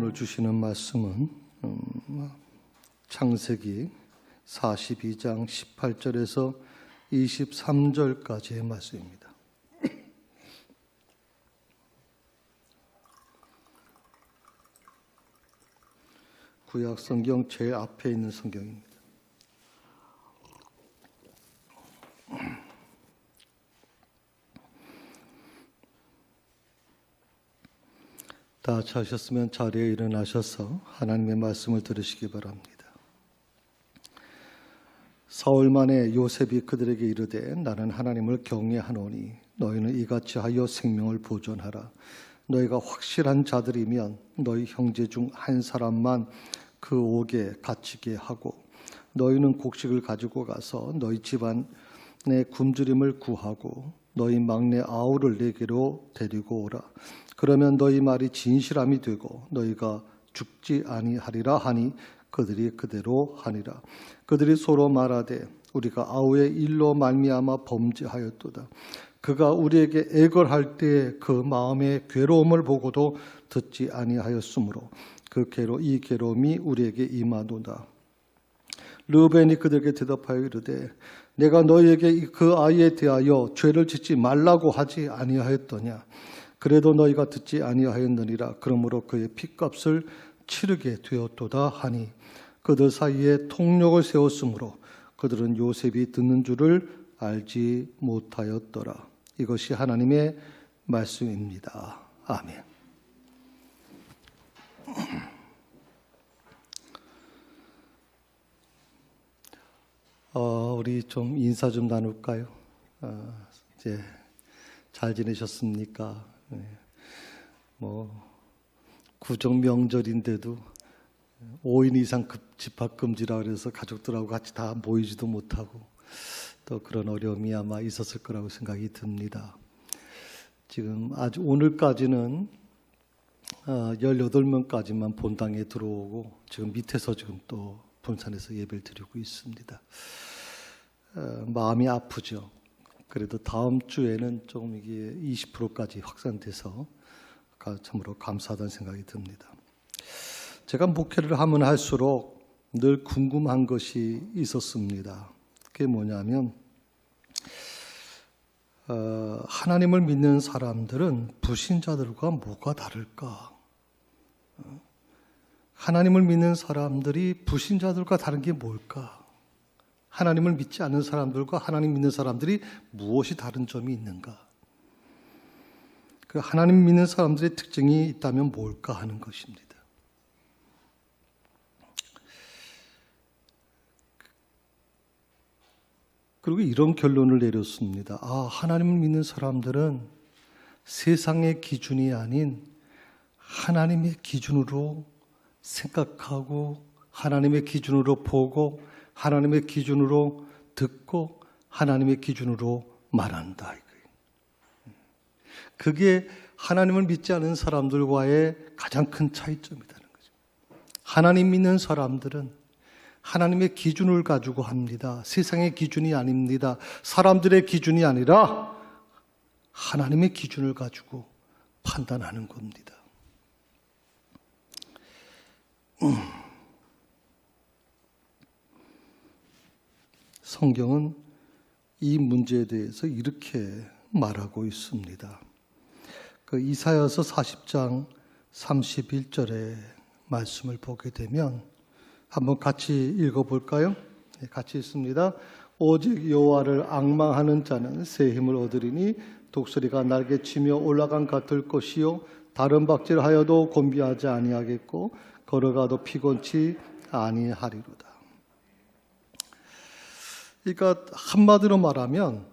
오늘 주시는 말씀은 창세기 42장 18절에서 23절까지의 말씀입니다. 구약 성경 제일 앞에 있는 성경입니다. 다 자셨으면 자리에 일어나셔서 하나님의 말씀을 들으시기 바랍니다. 사흘 만에 요셉이 그들에게 이르되 나는 하나님을 경외하노니 너희는 이같이 하여 생명을 보존하라. 너희가 확실한 자들이면 너희 형제 중 한 사람만 그 옥에 갇히게 하고 너희는 곡식을 가지고 가서 너희 집안의 굶주림을 구하고 너희 막내 아우를 내게로 데리고 오라. 그러면 너희 말이 진실함이 되고 너희가 죽지 아니하리라 하니 그들이 그대로 하니라. 그들이 서로 말하되 우리가 아우의 일로 말미암아 범죄하였도다. 그가 우리에게 애걸할 때에 그 마음의 괴로움을 보고도 듣지 아니하였으므로 이 괴로움이 우리에게 임하도다. 르우벤이 그들에게 대답하여 이르되 내가 너희에게 그 아이에 대하여 죄를 짓지 말라고 하지 아니하였더냐. 그래도 너희가 듣지 아니하였느니라. 그러므로 그의 핏값을 치르게 되었도다 하니 그들 사이에 통력을 세웠으므로 그들은 요셉이 듣는 줄을 알지 못하였더라. 이것이 하나님의 말씀입니다. 아멘. 우리 좀 인사 좀 나눌까요? 이제 잘 지내셨습니까? 네. 구정 명절인데도 5인 이상 집합금지라 그래서 가족들하고 같이 다 모이지도 못하고 또 그런 어려움이 아마 있었을 거라고 생각이 듭니다. 지금 아주 오늘까지는 18명까지만 본당에 들어오고 지금 밑에서 지금 또 본산에서 예배를 드리고 있습니다. 마음이 아프죠. 그래도 다음 주에는 조금 이게 20%까지 확산돼서 참으로 감사하다는 생각이 듭니다. 제가 목회를 하면 할수록 늘 궁금한 것이 있었습니다. 그게 뭐냐면 하나님을 믿는 사람들은 불신자들과 뭐가 다를까? 하나님을 믿는 사람들이 불신자들과 다른 게 뭘까? 하나님을 믿지 않는 사람들과 하나님 믿는 사람들이 무엇이 다른 점이 있는가? 그 하나님 믿는 사람들의 특징이 있다면 뭘까 하는 것입니다. 그리고 이런 결론을 내렸습니다. 하나님을 믿는 사람들은 세상의 기준이 아닌 하나님의 기준으로 생각하고 하나님의 기준으로 보고 하나님의 기준으로 듣고 하나님의 기준으로 말한다. 그게 하나님을 믿지 않은 사람들과의 가장 큰 차이점이라는 거죠. 하나님 믿는 사람들은 하나님의 기준을 가지고 합니다. 세상의 기준이 아닙니다. 사람들의 기준이 아니라 하나님의 기준을 가지고 판단하는 겁니다. 성경은 이 문제에 대해서 이렇게 말하고 있습니다. 이사야서 40장 31절의 말씀을 보게 되면 한번 같이 읽어볼까요? 네, 같이 읽습니다. 오직 여호와를 앙망하는 자는 새 힘을 얻으리니 독수리가 날개치며 올라간 같을 것이요 다른 박질하여도 곤비하지 아니하겠고 걸어가도 피곤치 아니하리로다. 그러니까 한마디로 말하면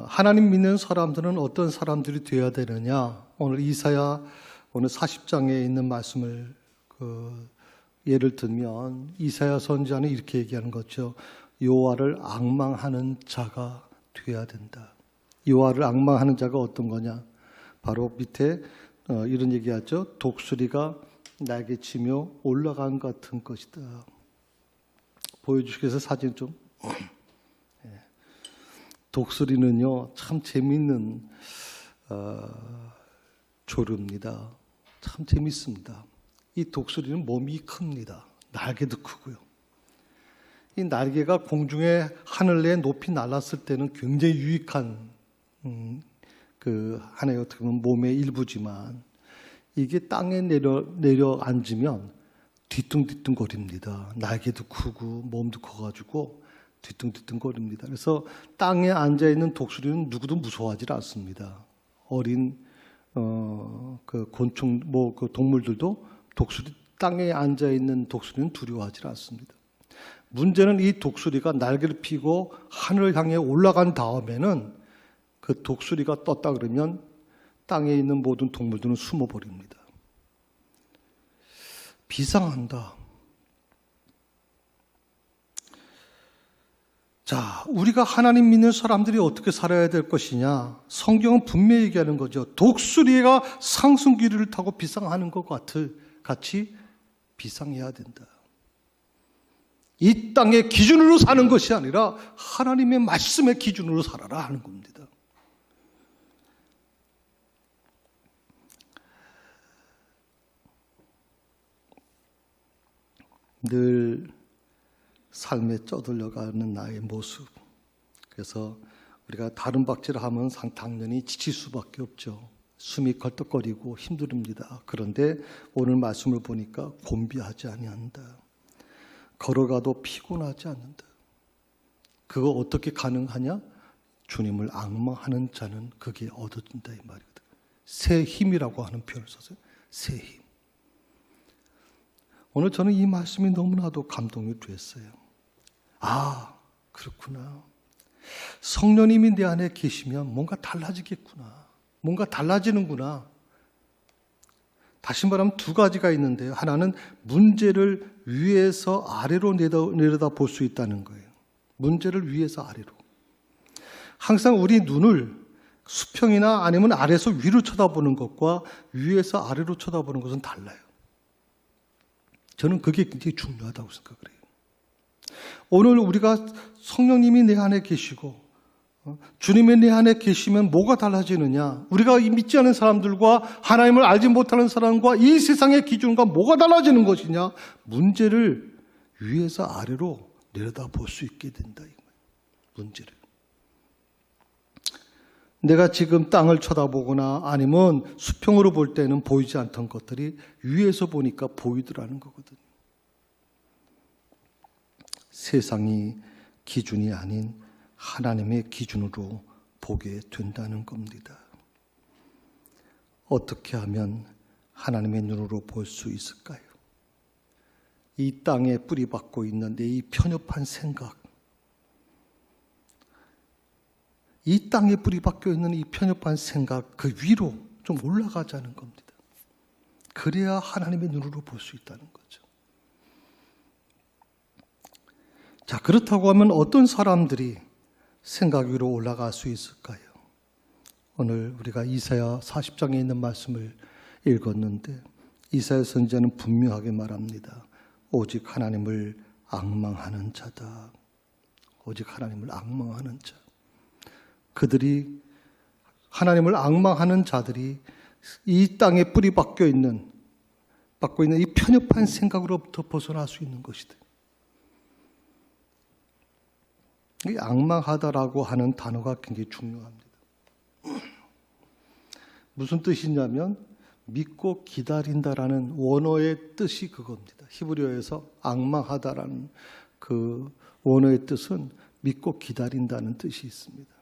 하나님 믿는 사람들은 어떤 사람들이 되어야 되느냐? 오늘 이사야 오늘 40장에 있는 말씀을 예를 들면 이사야 선지자는 이렇게 얘기하는 거죠. 여호와를 앙망하는 자가 되어야 된다. 여호와를 앙망하는 자가 어떤 거냐? 바로 밑에 이런 얘기하죠. 독수리가 날개치며 올라간 같은 것이다. 보여주시겠어요? 사진 좀. 독수리는요 참 재미있는 조류입니다. 참 재밌습니다. 이 독수리는 몸이 큽니다. 날개도 크고요. 이 날개가 공중에 하늘에 높이 날았을 때는 굉장히 유익한 그 하나의 어떻게 보면 몸의 일부지만 이게 땅에 내려 앉으면 뒤뚱뒤뚱거립니다. 날개도 크고 몸도 커가지고 뒤뚱뒤뚱거립니다. 그래서 땅에 앉아 있는 독수리는 누구도 무서워하지 않습니다. 어린 그 곤충 그 동물들도 독수리 땅에 앉아 있는 독수리는 두려워하지 않습니다. 문제는 이 독수리가 날개를 펴고 하늘을 향해 올라간 다음에는 그 독수리가 떴다 그러면 땅에 있는 모든 동물들은 숨어버립니다. 비상한다. 자, 우리가 하나님 믿는 사람들이 어떻게 살아야 될 것이냐? 성경은 분명히 얘기하는 거죠. 독수리가 상승기류를 타고 비상하는 것 같이 비상해야 된다. 이 땅의 기준으로 사는 것이 아니라 하나님의 말씀의 기준으로 살아라 하는 겁니다. 늘 삶에 쩌들려가는 나의 모습. 그래서 우리가 다른 박질을 하면 당연히 지칠 수밖에 없죠. 숨이 걸떡거리고 힘듭니다. 그런데 오늘 말씀을 보니까 곤비하지 아니한다. 걸어가도 피곤하지 않는다. 그거 어떻게 가능하냐? 주님을 앙망하는 자는 그게 얻어진다 이 말이거든. 새 힘이라고 하는 표현을 썼어요. 새 힘. 오늘 저는 이 말씀이 너무나도 감동이 됐어요. 아, 그렇구나. 성령님이 내 안에 계시면 뭔가 달라지겠구나. 뭔가 달라지는구나. 다시 말하면 두 가지가 있는데요. 하나는 문제를 위에서 아래로 내려다 볼 수 있다는 거예요. 문제를 위에서 아래로. 항상 우리 눈을 수평이나 아니면 아래에서 위로 쳐다보는 것과 위에서 아래로 쳐다보는 것은 달라요. 저는 그게 굉장히 중요하다고 생각을 해요. 오늘 우리가 성령님이 내 안에 계시고 주님이 내 안에 계시면 뭐가 달라지느냐? 우리가 믿지 않은 사람들과 하나님을 알지 못하는 사람과 이 세상의 기준과 뭐가 달라지는 것이냐? 문제를 위에서 아래로 내려다 볼 수 있게 된다. 문제를. 내가 지금 땅을 쳐다보거나 아니면 수평으로 볼 때는 보이지 않던 것들이 위에서 보니까 보이더라는 거거든요. 세상이 기준이 아닌 하나님의 기준으로 보게 된다는 겁니다. 어떻게 하면 하나님의 눈으로 볼 수 있을까요? 이 땅에 뿌리박고 있는 내 이 편협한 생각, 이 땅에 뿌리박혀 있는 이 편협한 생각 그 위로 좀 올라가자는 겁니다. 그래야 하나님의 눈으로 볼 수 있다는 거죠. 자, 그렇다고 하면 어떤 사람들이 생각 위로 올라갈 수 있을까요? 오늘 우리가 이사야 40장에 있는 말씀을 읽었는데 이사야 선지자는 분명하게 말합니다. 오직 하나님을 앙망하는 자다. 오직 하나님을 앙망하는 자. 그들이 하나님을 앙망하는 자들이 이 땅에 뿌리 박고 있는 이 편협한 생각으로부터 벗어날 수 있는 것이다. 이 앙망하다라고 하는 단어가 굉장히 중요합니다. 무슨 뜻이냐면 믿고 기다린다라는 원어의 뜻이 그겁니다. 히브리어에서 앙망하다라는 그 원어의 뜻은 믿고 기다린다는 뜻이 있습니다.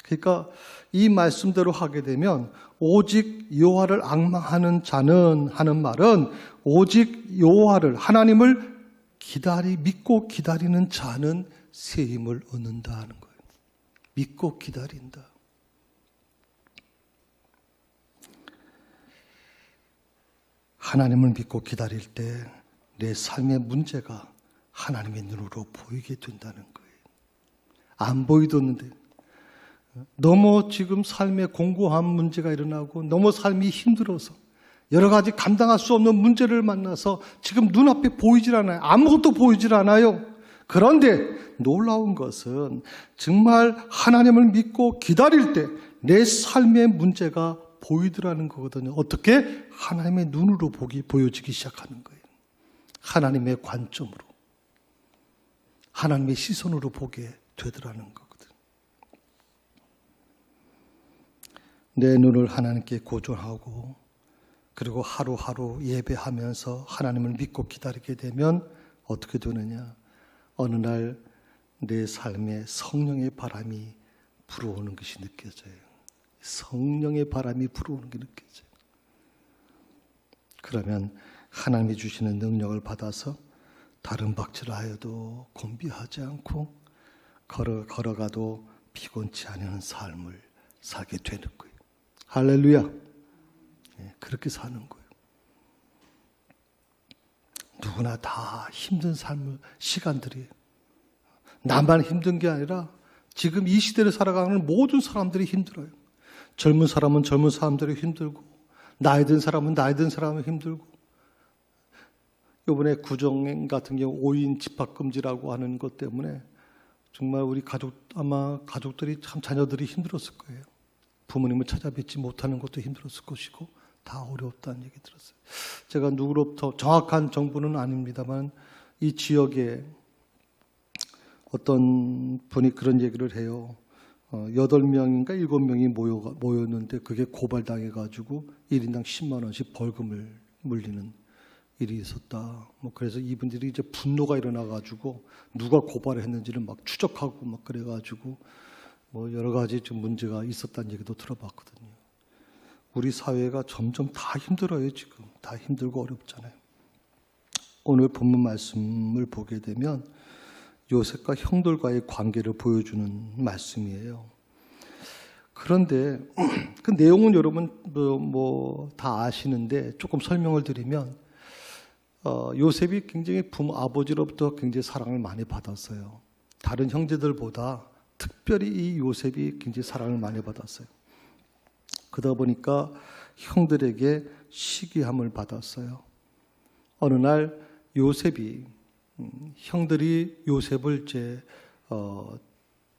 그러니까 이 말씀대로 하게 되면 오직 여호와를 앙망하는 자는 하는 말은 오직 여호와를 하나님을 믿고 기다리는 자는 새 힘을 얻는다 하는 거예요. 믿고 기다린다. 하나님을 믿고 기다릴 때 내 삶의 문제가 하나님의 눈으로 보이게 된다는 거예요. 안 보이던데 너무 지금 삶에 공고한 문제가 일어나고 너무 삶이 힘들어서 여러 가지 감당할 수 없는 문제를 만나서 지금 눈앞에 보이질 않아요. 아무것도 보이질 않아요. 그런데 놀라운 것은 정말 하나님을 믿고 기다릴 때 내 삶의 문제가 보이더라는 거거든요. 어떻게? 하나님의 눈으로 보여지기 시작하는 거예요. 하나님의 관점으로, 하나님의 시선으로 보게 되더라는 거거든요. 내 눈을 하나님께 고정하고 그리고 하루하루 예배하면서 하나님을 믿고 기다리게 되면 어떻게 되느냐? 어느 날 내 삶에 성령의 바람이 불어오는 것이 느껴져요. 성령의 바람이 불어오는 게 느껴져요. 그러면 하나님이 주시는 능력을 받아서 다른 박질을 하여도 곤비하지 않고 걸어가도 피곤치 않은 삶을 살게 되는 거예요. 할렐루야. 그렇게 사는 거예요. 누구나 다 힘든 시간들이에요. 나만 힘든 게 아니라 지금 이 시대를 살아가는 모든 사람들이 힘들어요. 젊은 사람은 젊은 사람들이 힘들고, 나이 든 사람은 나이 든 사람이 힘들고, 이번에 구정 같은 경우 5인 집합금지라고 하는 것 때문에 정말 우리 아마 가족들이 참 자녀들이 힘들었을 거예요. 부모님을 찾아뵙지 못하는 것도 힘들었을 것이고 다 어려웠다는 얘기 들었어요. 제가 누구로부터 정확한 정보는 아닙니다만 이 지역에 어떤 분이 그런 얘기를 해요. 8명인가 7명이 모였는데 그게 고발당해가지고 1인당 10만 원씩 벌금을 물리는 일이 있었다. 그래서 이분들이 이제 분노가 일어나가지고 누가 고발을 했는지를 막 추적하고 막 그래가지고 여러 가지 좀 문제가 있었다는 얘기도 들어봤거든요. 우리 사회가 점점 다 힘들어요. 지금 다 힘들고 어렵잖아요. 오늘 본문 말씀을 보게 되면 요셉과 형들과의 관계를 보여주는 말씀이에요. 그런데 그 내용은 여러분 다 아시는데 조금 설명을 드리면 요셉이 굉장히 아버지로부터 굉장히 사랑을 많이 받았어요. 다른 형제들보다 특별히 이 요셉이 굉장히 사랑을 많이 받았어요. 그러다 보니까 형들에게 시기함을 받았어요. 어느 날 요셉이 형들이 요셉을 이제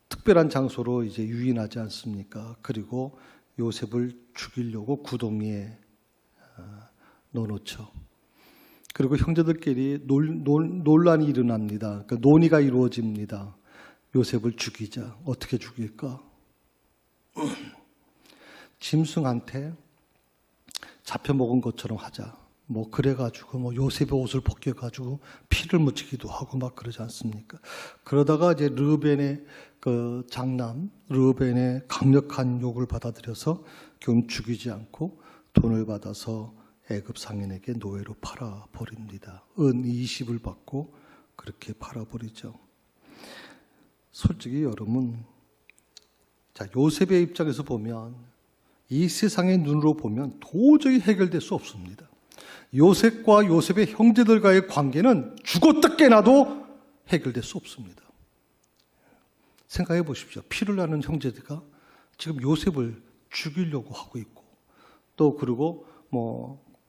특별한 장소로 이제 유인하지 않습니까? 그리고 요셉을 죽이려고 구덩이에 넣어놓죠. 그리고 형제들끼리 논란이 일어납니다. 그러니까 논의가 이루어집니다. 요셉을 죽이자. 어떻게 죽일까? 짐승한테 잡혀먹은 것처럼 하자. 그래가지고 요셉의 옷을 벗겨가지고 피를 묻히기도 하고 막 그러지 않습니까? 그러다가 이제 르벤의 그 장남, 르벤의 강력한 욕을 받아들여서 결국 죽이지 않고 돈을 받아서 애굽 상인에게 노예로 팔아버립니다. 은 20을 받고 그렇게 팔아버리죠. 솔직히 여러분, 요셉의 입장에서 보면 이 세상의 눈으로 보면 도저히 해결될 수 없습니다. 요셉과 요셉의 형제들과의 관계는 죽었다 깨나도 해결될 수 없습니다. 생각해 보십시오. 피를 나는 형제들과 지금 요셉을 죽이려고 하고 있고 또 그리고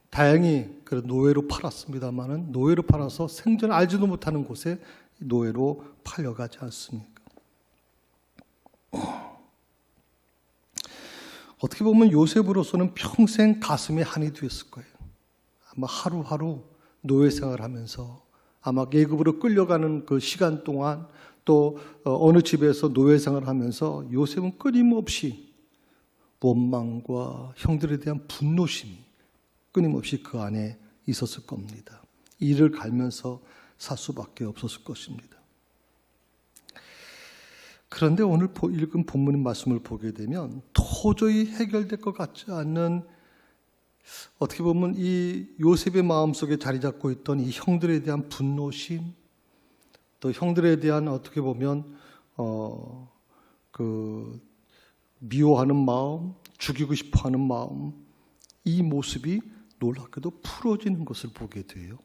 다행히 노예로 팔았습니다만은 노예로 팔아서 생전 알지도 못하는 곳에 노예로 팔려가지 않습니까? 어떻게 보면 요셉으로서는 평생 가슴에 한이 되었을 거예요. 아마 하루하루 노예 생활하면서 아마 계급으로 끌려가는 그 시간 동안 또 어느 집에서 노예 생활하면서 요셉은 끊임없이 원망과 형들에 대한 분노심이 끊임없이 그 안에 있었을 겁니다. 이를 갈면서 살 수밖에 없었을 것입니다. 그런데 오늘 읽은 본문의 말씀을 보게 되면 도저히 해결될 것 같지 않는 어떻게 보면 이 요셉의 마음속에 자리 잡고 있던 이 형들에 대한 분노심 또 형들에 대한 어떻게 보면 미워하는 마음, 죽이고 싶어하는 마음 이 모습이 놀랍게도 풀어지는 것을 보게 돼요.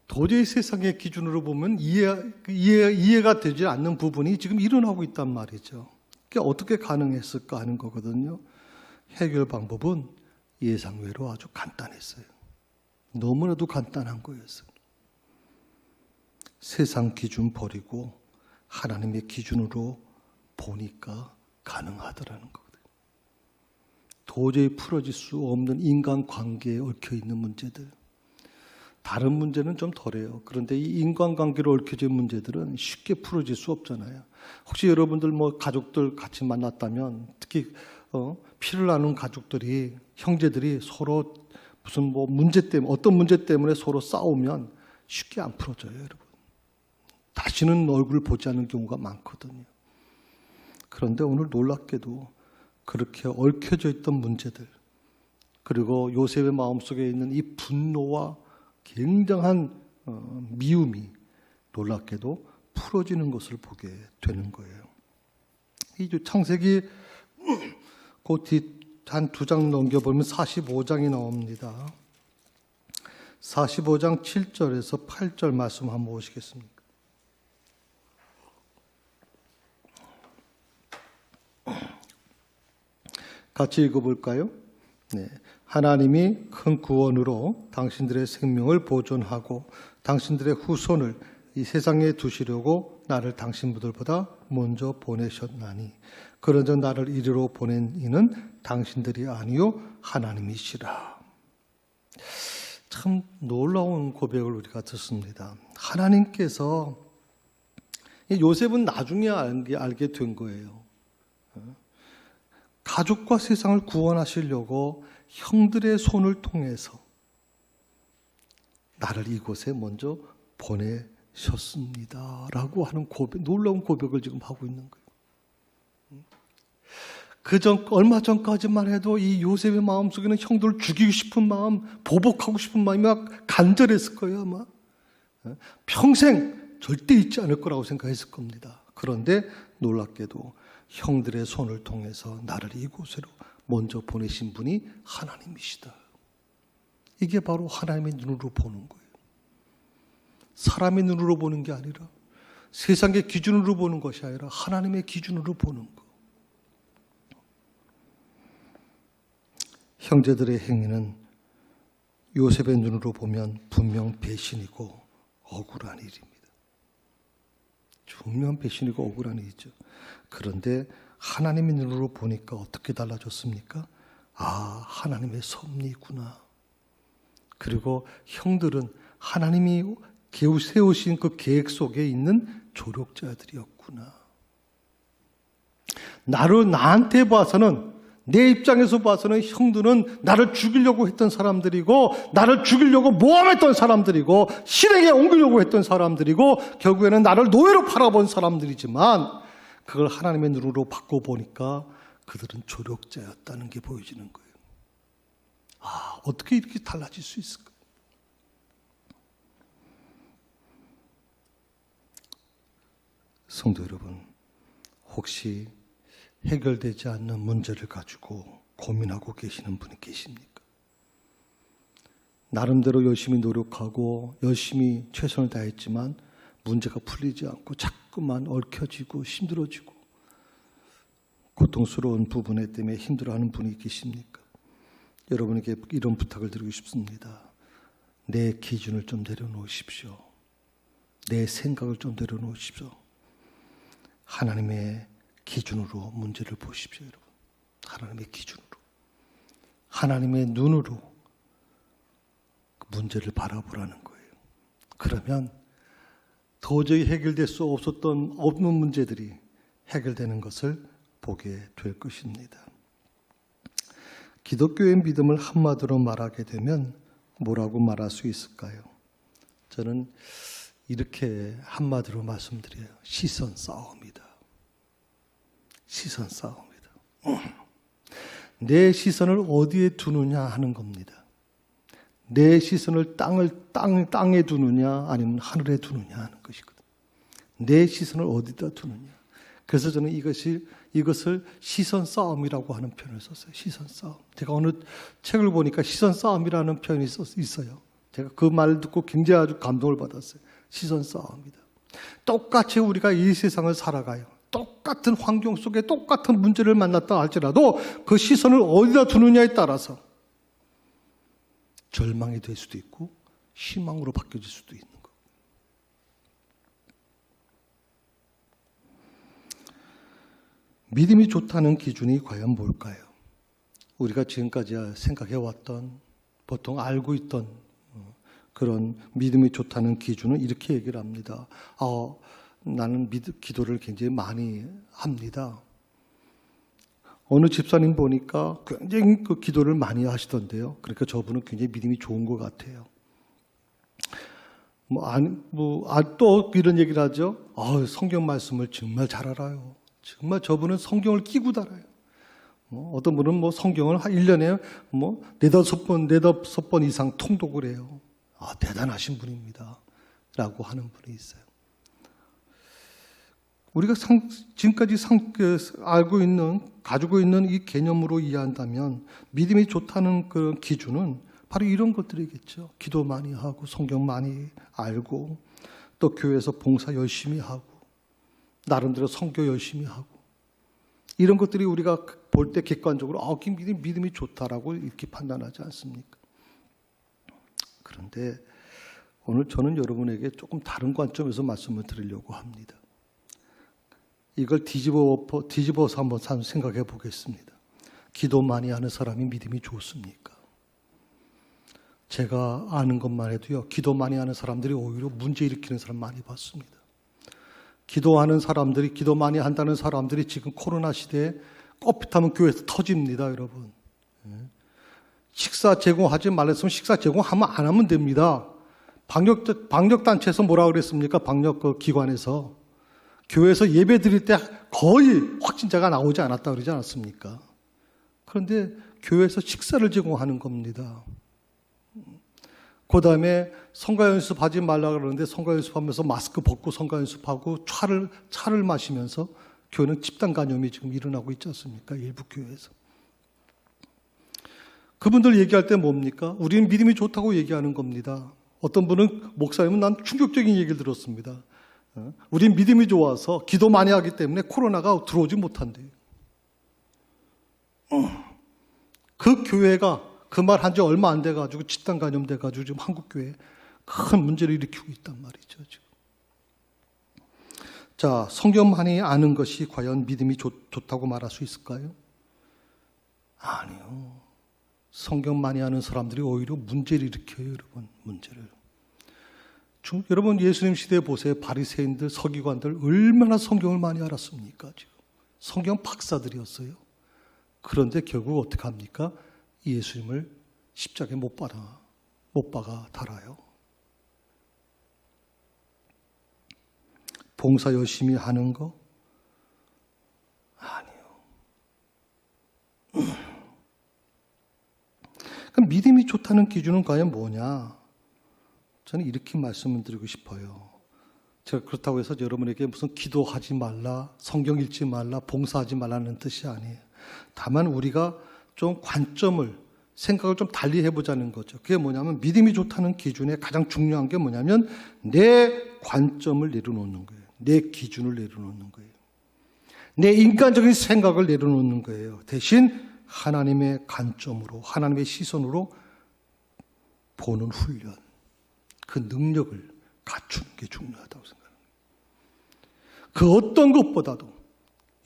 도저히 세상의 기준으로 보면 이해가 되지 않는 부분이 지금 일어나고 있단 말이죠. 그게 어떻게 가능했을까 하는 거거든요. 해결 방법은 예상외로 아주 간단했어요. 너무나도 간단한 거였어요. 세상 기준 버리고 하나님의 기준으로 보니까 가능하더라는 거거든요. 도저히 풀어질 수 없는 인간관계에 얽혀있는 문제들. 다른 문제는 좀 덜해요. 그런데 이 인간관계로 얽혀진 문제들은 쉽게 풀어질 수 없잖아요. 혹시 여러분들 가족들 같이 만났다면, 특히 피를 나눈 가족들이, 형제들이 서로 무슨 문제 때문에, 어떤 문제 때문에 서로 싸우면 쉽게 안 풀어져요, 여러분. 다시는 얼굴 보지 않는 경우가 많거든요. 그런데 오늘 놀랍게도 그렇게 얽혀져 있던 문제들, 그리고 요셉의 마음속에 있는 이 분노와 굉장한 미움이 놀랍게도 풀어지는 것을 보게 되는 거예요. 이 창세기 그 뒤 한 두 장 넘겨보면 45장이 나옵니다. 45장 7절에서 8절 말씀 한번 보시겠습니까? 같이 읽어볼까요? 네. 하나님이 큰 구원으로 당신들의 생명을 보존하고 당신들의 후손을 이 세상에 두시려고 나를 당신들보다 먼저 보내셨나니 그런즉 나를 이리로 보낸 이는 당신들이 아니요 하나님이시라. 참 놀라운 고백을 우리가 듣습니다. 하나님께서, 요셉은 나중에 알게 된 거예요. 가족과 세상을 구원하시려고 형들의 손을 통해서 나를 이곳에 먼저 보내셨습니다 라고 하는 놀라운 고백을 지금 하고 있는 거예요. 얼마 전까지만 해도 이 요셉의 마음속에는 형들을 죽이고 싶은 마음, 보복하고 싶은 마음이 막 간절했을 거예요, 아마. 평생 절대 잊지 않을 거라고 생각했을 겁니다. 그런데 놀랍게도 형들의 손을 통해서 나를 이곳으로 먼저 보내신 분이 하나님이시다. 이게 바로 하나님의 눈으로 보는 거예요. 사람의 눈으로 보는 게 아니라, 세상의 기준으로 보는 것이 아니라 하나님의 기준으로 보는 거. 형제들의 행위는 요셉의 눈으로 보면 분명 배신이고 억울한 일입니다. 분명 배신이고 억울한 일이죠. 그런데 하나님의 눈으로 보니까 어떻게 달라졌습니까? 아, 하나님의 섭리구나. 그리고 형들은 하나님이 세우신 그 계획 속에 있는 조력자들이었구나. 나한테 봐서는, 내 입장에서 봐서는 형들은 나를 죽이려고 했던 사람들이고, 나를 죽이려고 모함했던 사람들이고, 실행에 옮기려고 했던 사람들이고, 결국에는 나를 노예로 팔아본 사람들이지만, 그걸 하나님의 눈으로 바꿔보니까 그들은 조력자였다는 게 보여지는 거예요. 아, 어떻게 이렇게 달라질 수 있을까? 성도 여러분, 혹시 해결되지 않는 문제를 가지고 고민하고 계시는 분이 계십니까? 나름대로 열심히 노력하고 열심히 최선을 다했지만 문제가 풀리지 않고 자꾸만 얽혀지고 힘들어지고 고통스러운 부분에 때문에 힘들어하는 분이 계십니까? 여러분에게 이런 부탁을 드리고 싶습니다. 내 기준을 좀 내려놓으십시오. 내 생각을 좀 내려놓으십시오. 하나님의 기준으로 문제를 보십시오, 여러분. 하나님의 기준으로. 하나님의 눈으로 문제를 바라보라는 거예요. 그러면 도저히 해결될 수 없는 문제들이 해결되는 것을 보게 될 것입니다. 기독교의 믿음을 한마디로 말하게 되면 뭐라고 말할 수 있을까요? 저는 이렇게 한마디로 말씀드려요. 시선 싸움이다. 시선 싸움이다. 내 시선을 어디에 두느냐 하는 겁니다. 내 시선을 땅에 두느냐 아니면 하늘에 두느냐 하는 것이거든. 내 시선을 어디다 두느냐. 그래서 저는 이것을 시선 싸움이라고 하는 표현을 썼어요. 시선 싸움. 제가 어느 책을 보니까 시선 싸움이라는 표현이 있어요. 제가 그 말을 듣고 굉장히 아주 감동을 받았어요. 시선 싸움이다. 똑같이 우리가 이 세상을 살아가요. 똑같은 환경 속에 똑같은 문제를 만났다 할지라도 그 시선을 어디다 두느냐에 따라서 절망이 될 수도 있고 희망으로 바뀌어질 수도 있는 거. 믿음이 좋다는 기준이 과연 뭘까요? 우리가 지금까지 생각해왔던, 보통 알고 있던 그런 믿음이 좋다는 기준은 이렇게 얘기를 합니다. 나는 기도를 굉장히 많이 합니다. 어느 집사님 보니까 굉장히 그 기도를 많이 하시던데요. 그러니까 저분은 굉장히 믿음이 좋은 것 같아요. 또 이런 얘기를 하죠. 성경 말씀을 정말 잘 알아요. 정말 저분은 성경을 끼고 달아요. 어떤 분은 성경을 1년에 4-5번 이상 통독을 해요. 대단하신 분입니다. 라고 하는 분이 있어요. 우리가 지금까지 가지고 있는 이 개념으로 이해한다면 믿음이 좋다는 그 기준은 바로 이런 것들이겠죠. 기도 많이 하고 성경 많이 알고 또 교회에서 봉사 열심히 하고 나름대로 선교 열심히 하고 이런 것들이 우리가 볼 때 객관적으로 믿음이 좋다라고 이렇게 판단하지 않습니까? 그런데 오늘 저는 여러분에게 조금 다른 관점에서 말씀을 드리려고 합니다. 이걸 뒤집어서 한번 생각해 보겠습니다. 기도 많이 하는 사람이 믿음이 좋습니까? 제가 아는 것만 해도요, 기도 많이 하는 사람들이 오히려 문제 일으키는 사람 많이 봤습니다. 기도하는 사람들이, 기도 많이 한다는 사람들이 지금 코로나 시대에 껍핏하면 교회에서 터집니다, 여러분. 식사 제공하지 말랬으면 식사 제공하면 안 하면 됩니다. 방역단체에서 뭐라 그랬습니까? 기관에서. 교회에서 예배 드릴 때 거의 확진자가 나오지 않았다 그러지 않았습니까? 그런데 교회에서 식사를 제공하는 겁니다. 그 다음에 성가 연습하지 말라 그러는데 성가 연습하면서 마스크 벗고 성가 연습하고 차를 마시면서 교회는 집단 감염이 지금 일어나고 있지 않습니까? 일부 교회에서. 그분들 얘기할 때 뭡니까? 우리는 믿음이 좋다고 얘기하는 겁니다. 어떤 분은 목사님은 난 충격적인 얘기를 들었습니다. 우린 믿음이 좋아서 기도 많이 하기 때문에 코로나가 들어오지 못한대요. 그 교회가 그 말 한 지 얼마 안 돼가지고 집단 감염돼가지고 지금 한국 교회에 큰 문제를 일으키고 있단 말이죠. 지금. 자, 성경 많이 아는 것이 과연 믿음이 좋다고 말할 수 있을까요? 아니요. 성경 많이 아는 사람들이 오히려 문제를 일으켜요, 여러분. 문제를. 여러분 예수님 시대에 보세요. 바리새인들, 서기관들 얼마나 성경을 많이 알았습니까? 지금 성경 박사들이었어요. 그런데 결국 어떻게 합니까? 예수님을 십자가에 못 박아 달아요. 봉사 열심히 하는 거? 아니요. 그럼 믿음이 좋다는 기준은 과연 뭐냐? 저는 이렇게 말씀을 드리고 싶어요. 제가 그렇다고 해서 여러분에게 무슨 기도하지 말라, 성경 읽지 말라, 봉사하지 말라는 뜻이 아니에요. 다만 우리가 좀 생각을 좀 달리 해보자는 거죠. 그게 뭐냐면 믿음이 좋다는 기준에 가장 중요한 게 뭐냐면 내 관점을 내려놓는 거예요. 내 기준을 내려놓는 거예요. 내 인간적인 생각을 내려놓는 거예요. 대신 하나님의 관점으로, 하나님의 시선으로 보는 훈련, 그 능력을 갖추는 게 중요하다고 생각합니다. 그 어떤 것보다도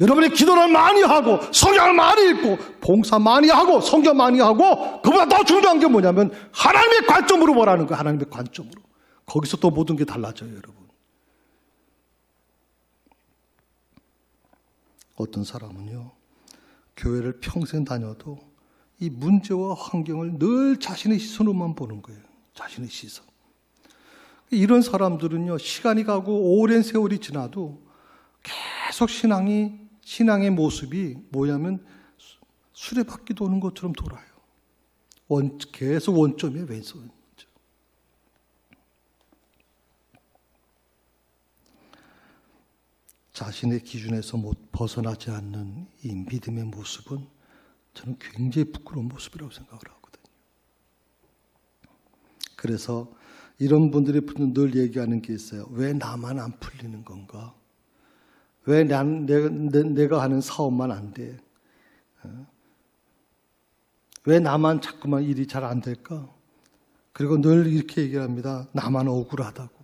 여러분이 기도를 많이 하고 성경을 많이 읽고 봉사 많이 하고 성경 많이 하고 그보다 더 중요한 게 뭐냐면 하나님의 관점으로 보라는 거예요. 하나님의 관점으로. 거기서 또 모든 게 달라져요, 여러분. 어떤 사람은요, 교회를 평생 다녀도 이 문제와 환경을 늘 자신의 시선으로만 보는 거예요. 자신의 시선. 이런 사람들은요, 시간이 가고 오랜 세월이 지나도 계속 신앙의 모습이 뭐냐면 수레바퀴 도는 것처럼 돌아요. 계속 원점이에요, 왼손. 자신의 기준에서 못 벗어나지 않는 이 믿음의 모습은 저는 굉장히 부끄러운 모습이라고 생각을 하거든요. 그래서 이런 분들이 늘 얘기하는 게 있어요. 왜 나만 안 풀리는 건가? 왜 내가 하는 사업만 안 돼? 왜 나만 자꾸만 일이 잘 안 될까? 그리고 늘 이렇게 얘기합니다. 나만 억울하다고.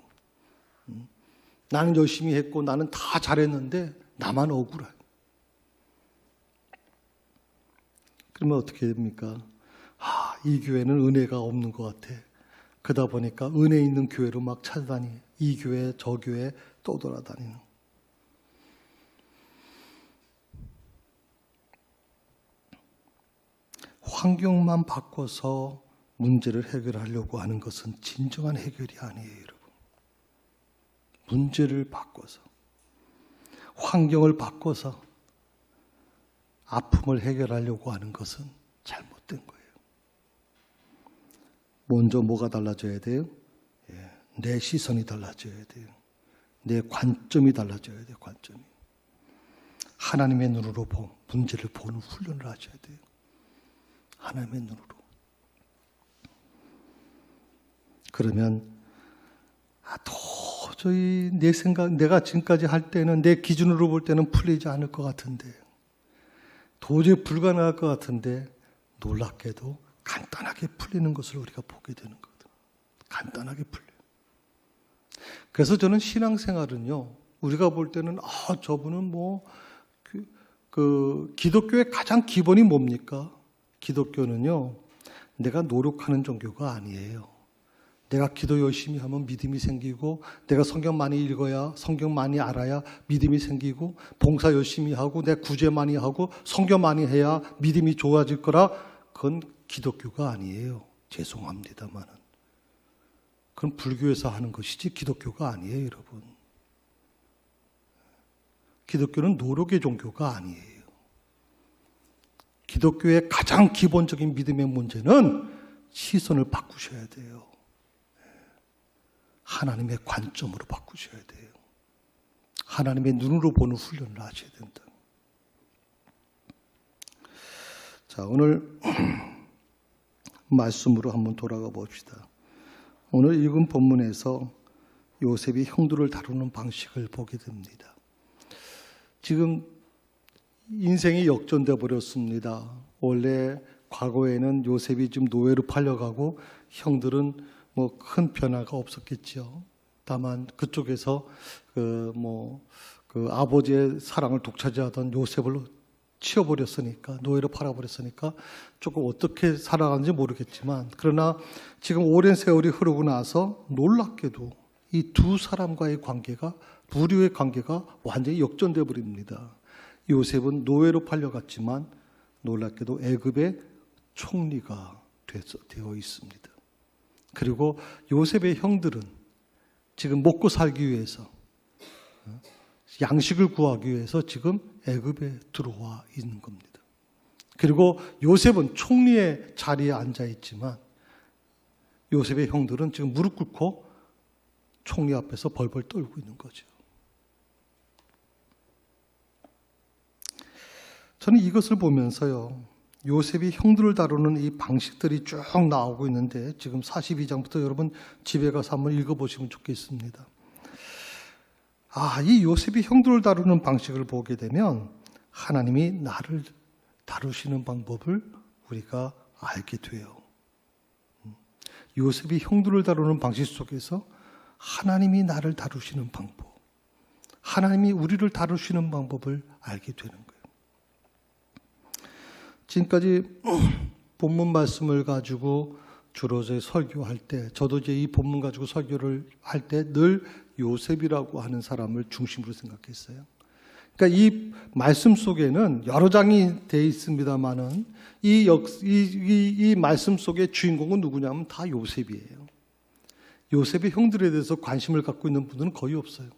나는 열심히 했고 나는 다 잘했는데 나만 억울해. 그러면 어떻게 됩니까? 이 교회는 은혜가 없는 것 같아. 그러다 보니까 은혜 있는 교회로 막 찾아다니. 이 교회, 저 교회 또 돌아다니는. 환경만 바꿔서 문제를 해결하려고 하는 것은 진정한 해결이 아니에요, 여러분. 문제를 바꿔서, 환경을 바꿔서 아픔을 해결하려고 하는 것은 잘못된 거예요. 먼저 뭐가 달라져야 돼요? 내 시선이 달라져야 돼요. 내 관점이 달라져야 돼요. 관점이. 하나님의 눈으로 문제를 보는 훈련을 하셔야 돼요. 하나님의 눈으로. 그러면 도저히 내 생각, 내가 지금까지 할 때는 내 기준으로 볼 때는 풀리지 않을 것 같은데, 도저히 불가능할 것 같은데 놀랍게도 간단하게 풀리는 것을 우리가 보게 되는 거거든요. 간단하게 풀려요. 그래서 저는 신앙생활은요, 우리가 볼 때는 저분은 기독교의 가장 기본이 뭡니까? 기독교는요, 내가 노력하는 종교가 아니에요. 내가 기도 열심히 하면 믿음이 생기고, 내가 성경 많이 읽어야, 성경 많이 알아야 믿음이 생기고, 봉사 열심히 하고, 내 구제 많이 하고, 성경 많이 해야 믿음이 좋아질 거라. 그건 기독교가 아니에요. 죄송합니다만은. 그건 불교에서 하는 것이지 기독교가 아니에요, 여러분. 기독교는 노력의 종교가 아니에요. 기독교의 가장 기본적인 믿음의 문제는 시선을 바꾸셔야 돼요. 하나님의 관점으로 바꾸셔야 돼요. 하나님의 눈으로 보는 훈련을 하셔야 된다. 자, 오늘 말씀으로 한번 돌아가 봅시다. 오늘 읽은 본문에서 요셉이 형들을 다루는 방식을 보게 됩니다. 지금 인생이 역전돼 버렸습니다. 원래 과거에는 요셉이 좀 노예로 팔려가고 형들은 큰 변화가 없었겠죠. 다만 그쪽에서 아버지의 사랑을 독차지하던 요셉을 치워버렸으니까, 노예로 팔아버렸으니까 조금 어떻게 살아가는지 모르겠지만, 그러나 지금 오랜 세월이 흐르고 나서 놀랍게도 이 두 사람과의 관계가, 부류의 관계가 완전히 역전돼 버립니다. 요셉은 노예로 팔려갔지만 놀랍게도 애굽의 총리가 되어 있습니다. 그리고 요셉의 형들은 지금 먹고 살기 위해서, 양식을 구하기 위해서 지금 애굽에 들어와 있는 겁니다. 그리고 요셉은 총리의 자리에 앉아 있지만 요셉의 형들은 지금 무릎 꿇고 총리 앞에서 벌벌 떨고 있는 거죠. 저는 이것을 보면서요, 요셉이 형들을 다루는 이 방식들이 쭉 나오고 있는데, 지금 42장부터 여러분 집에 가서 한번 읽어보시면 좋겠습니다. 이 요셉이 형들을 다루는 방식을 보게 되면 하나님이 나를 다루시는 방법을 우리가 알게 돼요. 요셉이 형들을 다루는 방식 속에서 하나님이 나를 다루시는 방법, 하나님이 우리를 다루시는 방법을 알게 되는 거예요. 지금까지 본문 말씀을 가지고 주로 설교할 때, 저도 이제 이 본문 가지고 설교를 할 때 늘 요셉이라고 하는 사람을 중심으로 생각했어요. 그러니까 이 말씀 속에는 여러 장이 되어 있습니다만은 이 말씀 속의 주인공은 누구냐면 다 요셉이에요. 요셉의 형들에 대해서 관심을 갖고 있는 분들은 거의 없어요.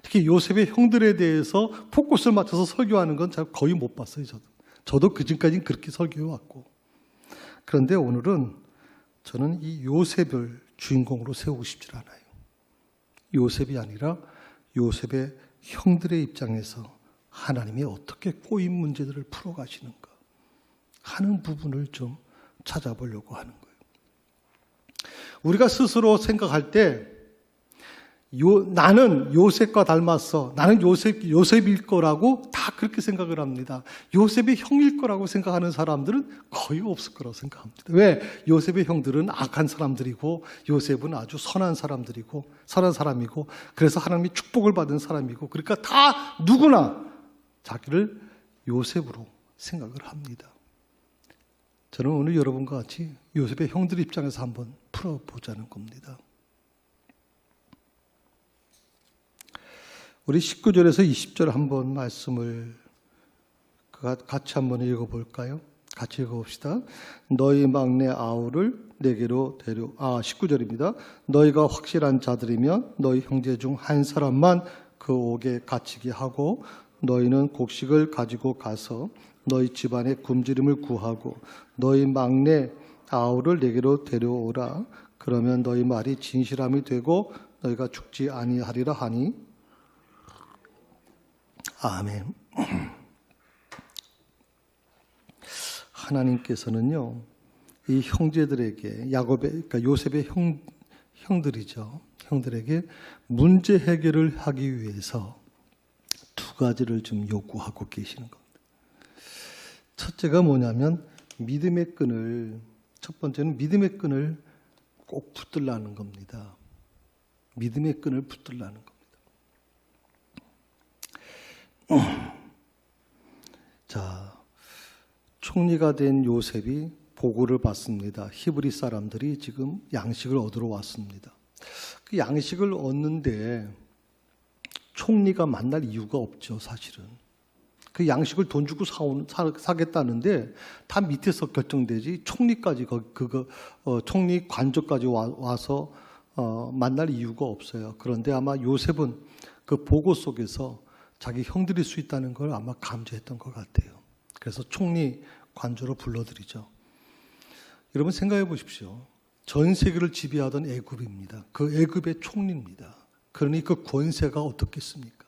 특히 요셉의 형들에 대해서 포커스를 맞춰서 설교하는 건 잘 거의 못 봤어요, 저도 그전까지는 그렇게 설교해왔고. 그런데 오늘은 저는 이 요셉을 주인공으로 세우고 싶지 않아요. 요셉이 아니라 요셉의 형들의 입장에서 하나님이 어떻게 꼬인 문제들을 풀어가시는가 하는 부분을 좀 찾아보려고 하는 거예요. 우리가 스스로 생각할 때 나는 요셉과 닮았어, 나는 요셉일 거라고 다 그렇게 생각을 합니다. 요셉의 형일 거라고 생각하는 사람들은 거의 없을 거라고 생각합니다. 왜? 요셉의 형들은 악한 사람들이고 요셉은 아주 선한 사람들이고 선한 사람이고, 그래서 하나님이 축복을 받은 사람이고, 그러니까 다 누구나 자기를 요셉으로 생각을 합니다. 저는 오늘 여러분과 같이 요셉의 형들 입장에서 한번 풀어보자는 겁니다. 우리 19절에서 20절 한번 말씀을 같이 한번 읽어볼까요? 같이 읽어봅시다. 너희 막내 아우를 내게로 19절입니다. 너희가 확실한 자들이면 너희 형제 중 한 사람만 그 옥에 갇히게 하고 너희는 곡식을 가지고 가서 너희 집안의 굶주림을 구하고 너희 막내 아우를 내게로 데려오라. 그러면 너희 말이 진실함이 되고 너희가 죽지 아니하리라 하니. 아멘. 하나님께서는요, 이 형제들에게 그러니까 요셉의 형들이죠. 형들에게 문제 해결을 하기 위해서 두 가지를 좀 요구하고 계시는 겁니다. 첫째가 뭐냐면 첫 번째는 믿음의 끈을 꼭 붙들라는 겁니다. 믿음의 끈을 붙들라는 겁니다. 자, 총리가 된 요셉이 보고를 받습니다. 히브리 사람들이 지금 양식을 얻으러 왔습니다. 그 양식을 얻는데 총리가 만날 이유가 없죠, 사실은. 그 양식을 돈 주고 사겠다는데 다 밑에서 결정되지 총리까지 총리 관저까지 와서 만날 이유가 없어요. 그런데 아마 요셉은 그 보고 속에서 자기 형들일 수 있다는 걸 아마 감지했던 것 같아요. 그래서 총리 관저로 불러들이죠. 여러분 생각해 보십시오. 전 세계를 지배하던 애굽입니다. 그 애굽의 총리입니다. 그러니 그 권세가 어떻겠습니까?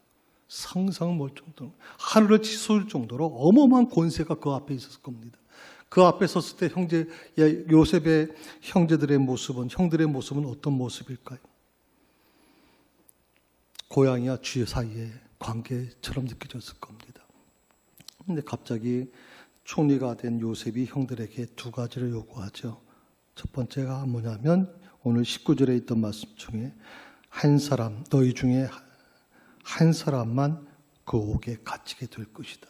상상 못 정도로 하늘을 치솟을 정도로 어마어마한 권세가 그 앞에 있었을 겁니다. 그 앞에 섰을 때 요셉의 형들의 모습은 어떤 모습일까요? 고양이와 쥐 사이의 관계처럼 느껴졌을 겁니다. 그런데 갑자기 총리가 된 요셉이 형들에게 두 가지를 요구하죠. 첫 번째가 뭐냐면 오늘 19절에 있던 말씀 중에 너희 중에 한 사람만 그 옥에 갇히게 될 것이다.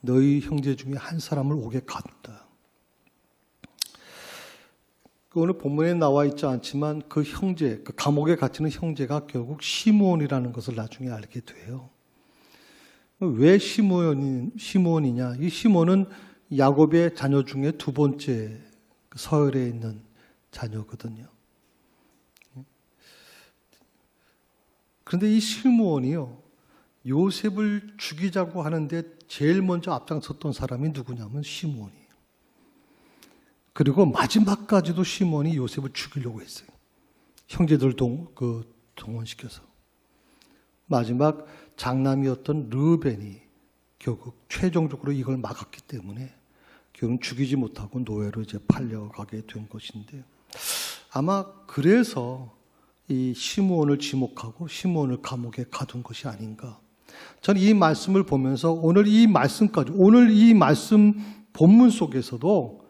너희 형제 중에 한 사람을 옥에 가둔다. 오늘 본문에 나와 있지 않지만 그 감옥에 갇히는 형제가 결국 시므온이라는 것을 나중에 알게 돼요. 왜 시므온이냐? 이 시므온은 야곱의 자녀 중에 두 번째 서열에 있는 자녀거든요. 그런데 이 시므온이요, 요셉을 죽이자고 하는데 제일 먼저 앞장섰던 사람이 누구냐면 시므온이에요. 그리고 마지막까지도 시므온이 요셉을 죽이려고 했어요. 형제들 동원시켜서. 마지막 장남이었던 르벤이 결국 최종적으로 이걸 막았기 때문에 결국 죽이지 못하고 노예로 이제 팔려가게 된 것인데, 아마 그래서 이 시므온을 지목하고 시므온을 감옥에 가둔 것이 아닌가. 저는 이 말씀을 보면서 오늘 이 말씀 본문 속에서도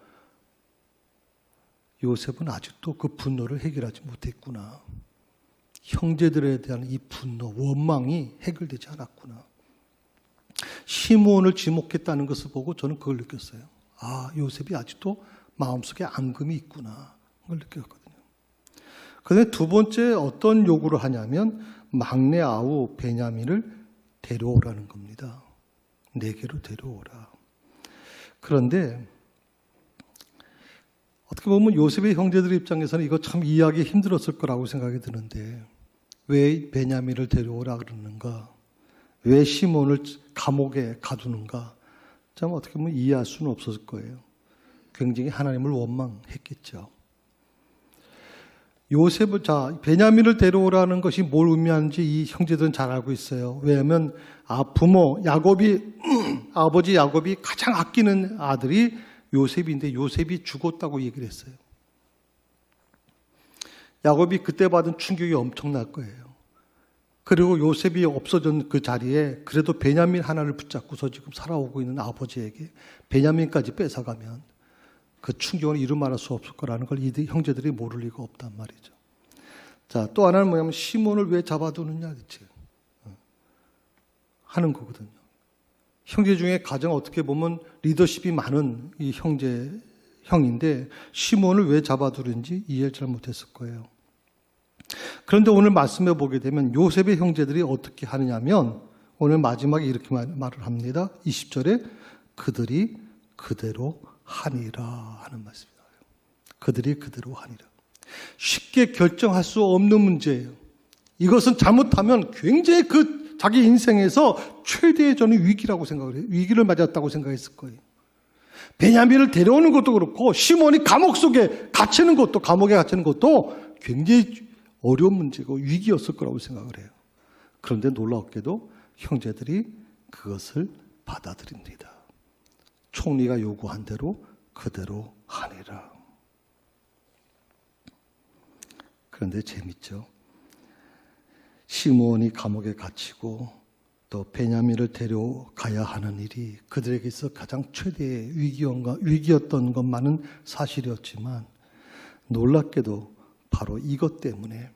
요셉은 아직도 그 분노를 해결하지 못했구나. 형제들에 대한 이 분노, 원망이 해결되지 않았구나. 시므온을 지목했다는 것을 보고 저는 그걸 느꼈어요. 아, 요셉이 아직도 마음속에 앙금이 있구나. 그걸 느꼈거든요. 그런데 두 번째 어떤 요구를 하냐면 막내 아우 베냐민을 데려오라는 겁니다. 내게로 데려오라. 그런데 어떻게 보면 요셉의 형제들 입장에서는 이거 참 이해하기 힘들었을 거라고 생각이 드는데, 왜 베냐민을 데려오라 그러는가? 왜 시몬을 감옥에 가두는가? 참 어떻게 보면 이해할 수는 없었을 거예요. 굉장히 하나님을 원망했겠죠. 베냐민을 데려오라는 것이 뭘 의미하는지 이 형제들은 잘 알고 있어요. 왜냐하면 아버지 야곱이 가장 아끼는 아들이 요셉인데 요셉이 죽었다고 얘기를 했어요. 야곱이 그때 받은 충격이 엄청날 거예요. 그리고 요셉이 없어진 그 자리에 그래도 베냐민 하나를 붙잡고서 지금 살아오고 있는 아버지에게 베냐민까지 뺏어가면 그 충격은 이루 말할 수 없을 거라는 걸 이 형제들이 모를 리가 없단 말이죠. 자, 또 하나는 뭐냐면 시몬을 왜 잡아두느냐 대체 하는 거거든요. 형제 중에 가장 어떻게 보면 리더십이 많은 이 형인데 시몬을 왜 잡아두는지 이해를 잘 못했을 거예요. 그런데 오늘 말씀해 보게 되면 요셉의 형제들이 어떻게 하느냐면 오늘 마지막에 이렇게 말을 합니다. 20절에 그들이 그대로 하니라 하는 말씀이에요. 그들이 그대로 하니라. 쉽게 결정할 수 없는 문제예요. 이것은 잘못하면 굉장히 자기 인생에서 최대의 저는 위기라고 생각을 해요. 위기를 맞았다고 생각했을 거예요. 베냐민을 데려오는 것도 그렇고 시몬이 감옥에 갇히는 것도 굉장히 어려운 문제고 위기였을 거라고 생각을 해요. 그런데 놀랍게도 형제들이 그것을 받아들입니다. 총리가 요구한 대로 그대로 하니라. 그런데 재밌죠. 시몬이 감옥에 갇히고 또 베냐민을 데려가야 하는 일이 그들에게 있어 가장 최대의 위기였던 것만은 사실이었지만 놀랍게도 바로 이것 때문에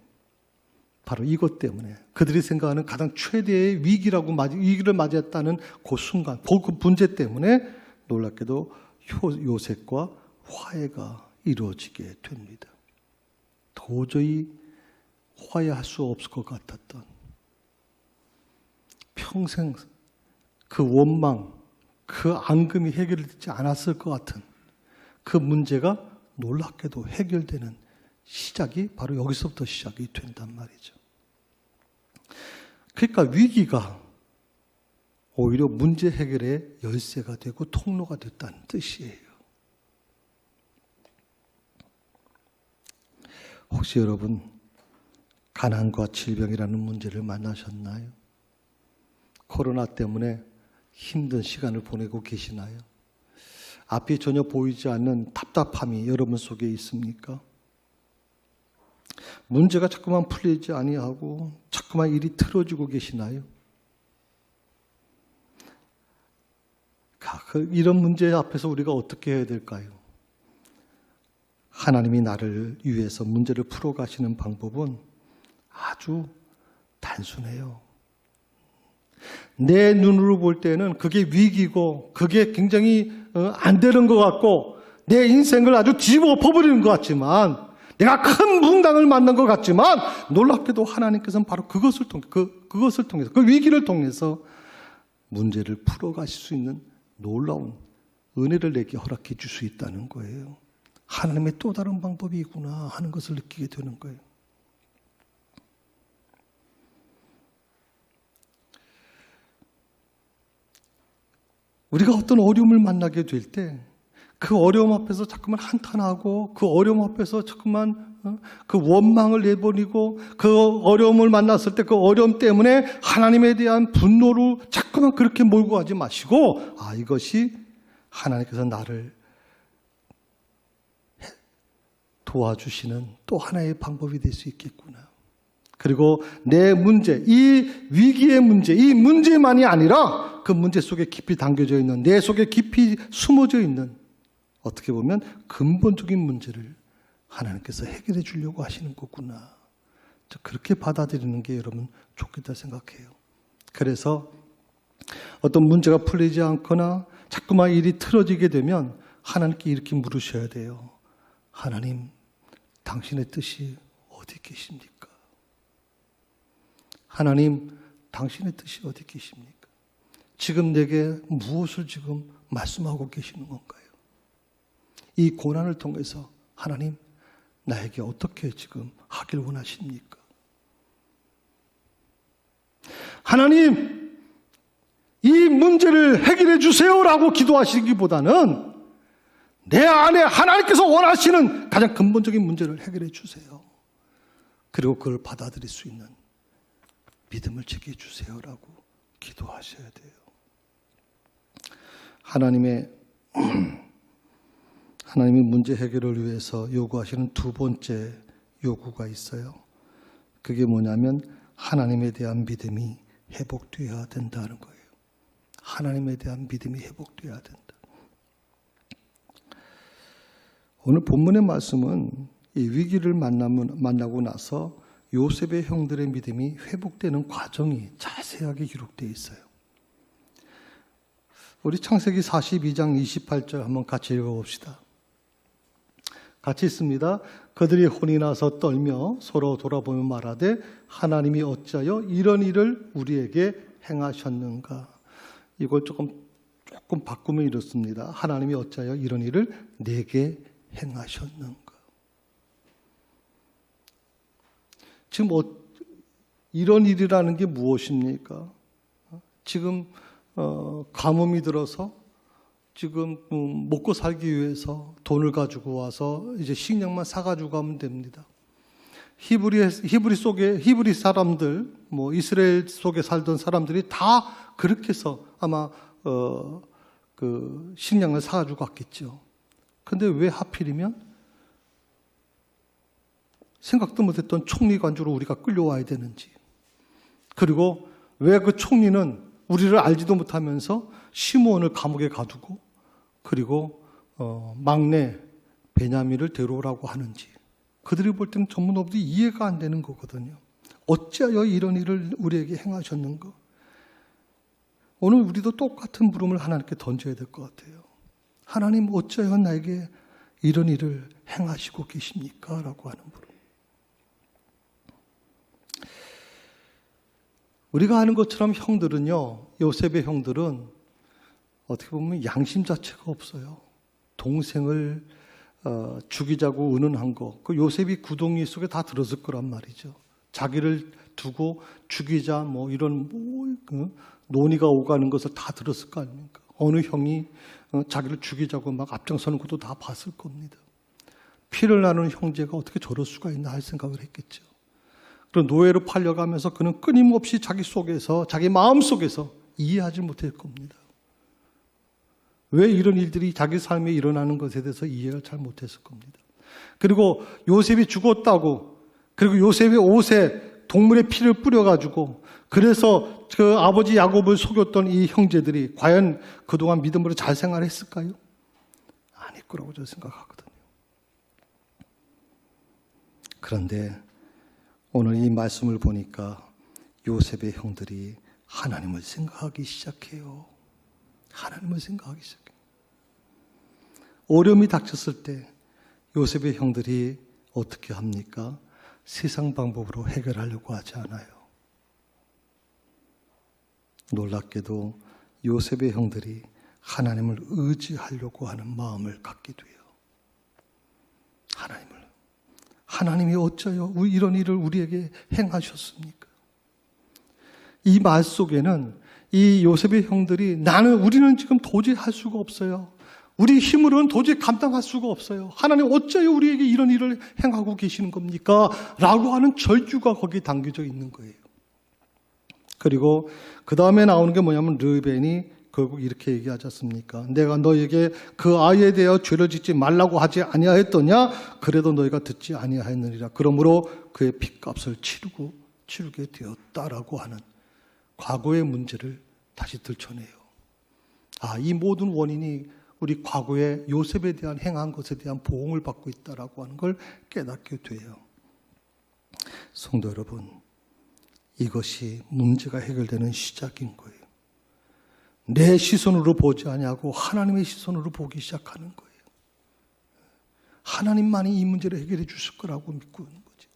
그들이 생각하는 가장 최대의 위기를 맞이했다는 그 순간, 그 문제 때문에 놀랍게도 요셉과 화해가 이루어지게 됩니다. 도저히 화해할 수 없을 것 같았던 평생 그 원망, 그 앙금이 해결되지 않았을 것 같은 그 문제가 놀랍게도 해결되는 시작이 바로 여기서부터 시작이 된단 말이죠. 그러니까 위기가 오히려 문제 해결의 열쇠가 되고 통로가 됐다는 뜻이에요. 혹시 여러분 가난과 질병이라는 문제를 만나셨나요? 코로나 때문에 힘든 시간을 보내고 계시나요? 앞이 전혀 보이지 않는 답답함이 여러분 속에 있습니까? 문제가 자꾸만 풀리지 아니하고 자꾸만 일이 틀어지고 계시나요? 이런 문제 앞에서 우리가 어떻게 해야 될까요? 하나님이 나를 위해서 문제를 풀어가시는 방법은 아주 단순해요. 내 눈으로 볼 때는 그게 위기고 그게 굉장히 안 되는 것 같고 내 인생을 아주 뒤집어 엎어버리는 것 같지만 내가 큰 붕당을 맞는 것 같지만 놀랍게도 하나님께서는 바로 그것을 통해서 그 위기를 통해서 문제를 풀어가실 수 있는 놀라운 은혜를 내게 허락해 줄 수 있다는 거예요. 하나님의 또 다른 방법이 있구나 하는 것을 느끼게 되는 거예요. 우리가 어떤 어려움을 만나게 될 때 그 어려움 앞에서 자꾸만 한탄하고 그 어려움 앞에서 자꾸만 그 원망을 내버리고 그 어려움을 만났을 때 그 어려움 때문에 하나님에 대한 분노로 자꾸만 그렇게 몰고 가지 마시고 이것이 하나님께서 나를 도와주시는 또 하나의 방법이 될 수 있겠구나. 그리고 내 문제, 이 위기의 문제, 이 문제만이 아니라 그 문제 속에 깊이 담겨져 있는, 내 속에 깊이 숨어져 있는 어떻게 보면 근본적인 문제를 하나님께서 해결해 주려고 하시는 거구나. 그렇게 받아들이는 게 여러분 좋겠다 생각해요. 그래서 어떤 문제가 풀리지 않거나 자꾸만 일이 틀어지게 되면 하나님께 이렇게 물으셔야 돼요. 하나님, 당신의 뜻이 어디 계십니까? 하나님, 당신의 뜻이 어디 계십니까? 지금 내게 무엇을 지금 말씀하고 계시는 건가요? 이 고난을 통해서 하나님, 나에게 어떻게 지금 하길 원하십니까? 하나님, 이 문제를 해결해 주세요라고 기도하시기보다는 내 안에 하나님께서 원하시는 가장 근본적인 문제를 해결해 주세요. 그리고 그걸 받아들일 수 있는 믿음을 제게 주세요라고 기도하셔야 돼요. 하나님의 문제 해결을 위해서 요구하시는 두 번째 요구가 있어요. 그게 뭐냐면 하나님에 대한 믿음이 회복되어야 된다는 거예요. 하나님에 대한 믿음이 회복되어야 된다. 오늘 본문의 말씀은 이 위기를 만나고 나서 요셉의 형들의 믿음이 회복되는 과정이 자세하게 기록되어 있어요. 우리 창세기 42장 28절 한번 같이 읽어봅시다. 같이 있습니다. 그들이 혼이 나서 떨며 서로 돌아보며 말하되 하나님이 어찌하여 이런 일을 우리에게 행하셨는가. 이걸 조금 바꾸면 이렇습니다. 하나님이 어찌하여 이런 일을 내게 행하셨는가. 지금 이런 일이라는 게 무엇입니까? 지금 가뭄이 들어서 지금 먹고 살기 위해서 돈을 가지고 와서 이제 식량만 사가지고 가면 됩니다. 히브리 사람들, 뭐 이스라엘 속에 살던 사람들이 다 그렇게 해서 아마 그 식량을 사가지고 갔겠죠. 근데 왜 하필이면 생각도 못했던 총리관주로 우리가 끌려와야 되는지, 그리고 왜 그 총리는 우리를 알지도 못하면서 시므온을 감옥에 가두고 그리고 막내 베냐민을 데려오라고 하는지, 그들이 볼 때는 전문업들이 이해가 안 되는 거거든요. 어찌하여 이런 일을 우리에게 행하셨는가? 오늘 우리도 똑같은 물음을 하나님께 던져야 될 것 같아요. 하나님 어찌하여 나에게 이런 일을 행하시고 계십니까? 라고 하는 물음. 우리가 아는 것처럼 형들은요, 요셉의 형들은 어떻게 보면 양심 자체가 없어요. 동생을 죽이자고 의논한 거, 그 요셉이 구덩이 속에 다 들었을 거란 말이죠. 자기를 두고 죽이자 뭐 이런 논의가 오가는 것을 다 들었을 거 아닙니까? 어느 형이 자기를 죽이자고 막 앞장서는 것도 다 봤을 겁니다. 피를 나누는 형제가 어떻게 저럴 수가 있나 할 생각을 했겠죠. 그런 노예로 팔려가면서 그는 끊임없이 자기 속에서, 자기 마음 속에서 이해하지 못할 겁니다. 왜 이런 일들이 자기 삶에 일어나는 것에 대해서 이해를 잘 못했을 겁니다. 그리고 요셉이 죽었다고, 그리고 요셉의 옷에 동물의 피를 뿌려가지고, 그래서 그 아버지 야곱을 속였던 이 형제들이 과연 그동안 믿음으로 잘 생활했을까요? 아닐 거라고 저는 생각하거든요. 그런데 오늘 이 말씀을 보니까 요셉의 형들이 하나님을 생각하기 시작해요. 하나님을 생각하기 시작해요. 어려움이 닥쳤을 때 요셉의 형들이 어떻게 합니까? 세상 방법으로 해결하려고 하지 않아요. 놀랍게도 요셉의 형들이 하나님을 의지하려고 하는 마음을 갖게 돼요. 하나님이 어쩌여 이런 일을 우리에게 행하셨습니까? 이 말 속에는 이 요셉의 형들이 우리는 지금 도저히 할 수가 없어요. 우리 힘으로는 도저히 감당할 수가 없어요. 하나님 어쩌여 우리에게 이런 일을 행하고 계시는 겁니까? 라고 하는 절규가 거기에 담겨져 있는 거예요. 그리고 그 다음에 나오는 게 뭐냐면 르벤이 결국 이렇게 얘기하지 않습니까? 내가 너에게 그 아이에 대하여 죄를 짓지 말라고 하지 아니하였더냐? 그래도 너희가 듣지 아니하였느니라. 그러므로 그의 핏값을 치르게 되었다라고 하는 과거의 문제를 다시 들춰내요. 이 모든 원인이 우리 과거에 요셉에 대한 행한 것에 대한 보응을 받고 있다라고 하는 걸 깨닫게 돼요. 성도 여러분, 이것이 문제가 해결되는 시작인 거예요. 내 시선으로 보지 아니하고 하나님의 시선으로 보기 시작하는 거예요. 하나님만이 이 문제를 해결해 주실 거라고 믿고 있는 거죠.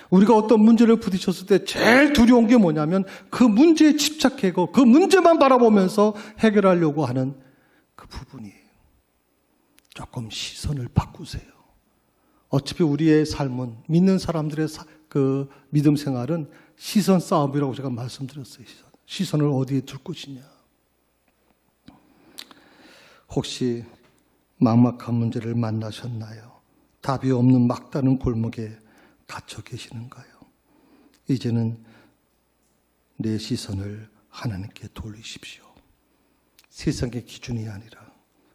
우리가 어떤 문제를 부딪혔을 때 제일 두려운 게 뭐냐면 그 문제에 집착하고 그 문제만 바라보면서 해결하려고 하는 그 부분이에요. 조금 시선을 바꾸세요. 어차피 우리의 삶은, 믿는 사람들의 그 믿음 생활은 시선 싸움이라고 제가 말씀드렸어요. 시선을 어디에 둘 것이냐. 혹시 막막한 문제를 만나셨나요? 답이 없는 막다른 골목에 갇혀 계시는가요? 이제는 내 시선을 하나님께 돌리십시오. 세상의 기준이 아니라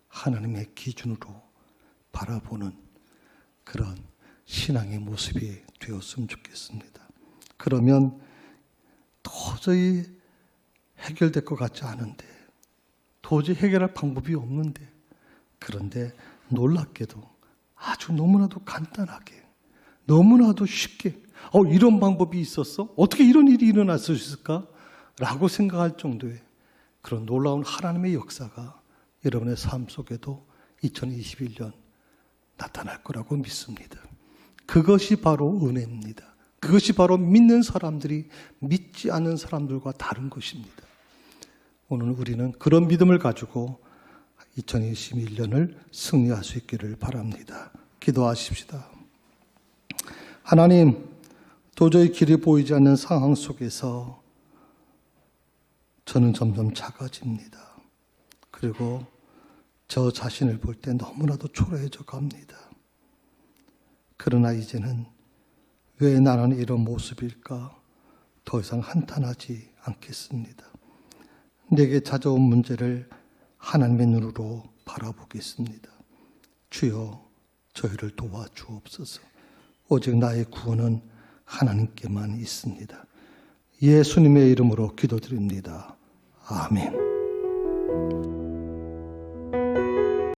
하나님의 기준으로 바라보는 그런 신앙의 모습이 되었으면 좋겠습니다. 그러면 도저히 해결될 것 같지 않은데, 도저히 해결할 방법이 없는데, 그런데 놀랍게도 아주 너무나도 간단하게, 너무나도 쉽게 이런 방법이 있었어? 어떻게 이런 일이 일어날 수 있을까? 라고 생각할 정도의 그런 놀라운 하나님의 역사가 여러분의 삶 속에도 2021년 나타날 거라고 믿습니다. 그것이 바로 은혜입니다. 그것이 바로 믿는 사람들이 믿지 않는 사람들과 다른 것입니다. 오늘 우리는 그런 믿음을 가지고 2021년을 승리할 수 있기를 바랍니다. 기도하십시다. 하나님, 도저히 길이 보이지 않는 상황 속에서 저는 점점 작아집니다. 그리고 저 자신을 볼 때 너무나도 초라해져 갑니다. 그러나 이제는 왜 나는 이런 모습일까? 더 이상 한탄하지 않겠습니다. 내게 찾아온 문제를 하나님의 눈으로 바라보겠습니다. 주여, 저희를 도와주옵소서. 오직 나의 구원은 하나님께만 있습니다. 예수님의 이름으로 기도드립니다. 아멘.